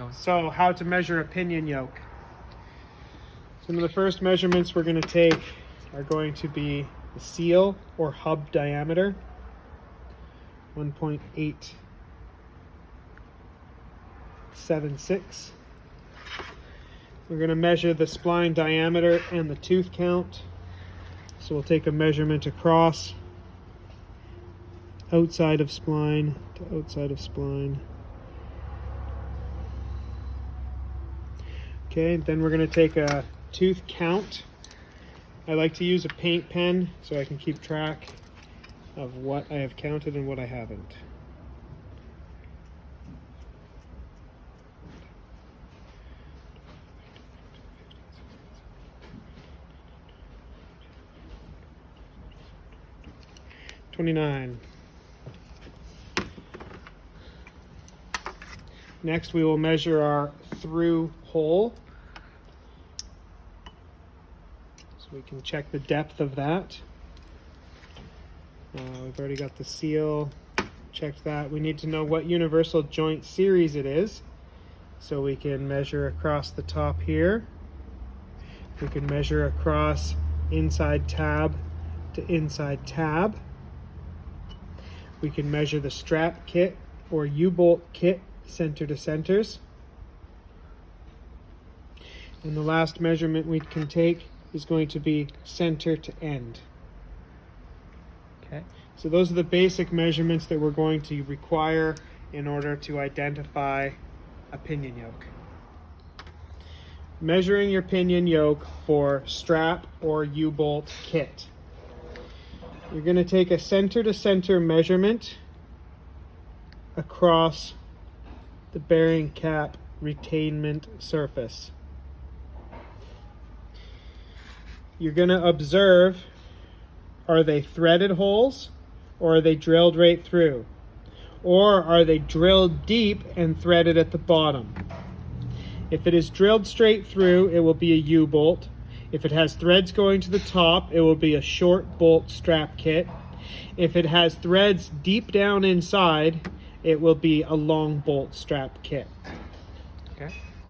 goes. So how to measure a pinion yoke. Some of the first measurements we're going to take are going to be the seal or hub diameter, 1.876. We're going to measure the spline diameter and the tooth count. So we'll take a measurement across, outside of spline to outside of spline. Okay, then we're going to take a tooth count. I like to use a paint pen so I can keep track of what I have counted and what I haven't. $29. Next, we will measure our through hole. So we can check the depth of that. We've already got the seal, checked that. We need to know what universal joint series it is. So we can measure across the top here. We can measure across inside tab to inside tab. We can measure the strap kit or U-bolt kit center to centers. And the last measurement we can take is going to be center to end. Okay. So those are the basic measurements that we're going to require in order to identify a pinion yoke. Measuring your pinion yoke for strap or U-bolt kit. You're going to take a center to center measurement across the bearing cap retainment surface. You're going to observe, are they threaded holes or are they drilled right through? Or are they drilled deep and threaded at the bottom? If it is drilled straight through, it will be a U-bolt. If it has threads going to the top, it will be a short bolt strap kit. If it has threads deep down inside, it will be a long bolt strap kit. Okay.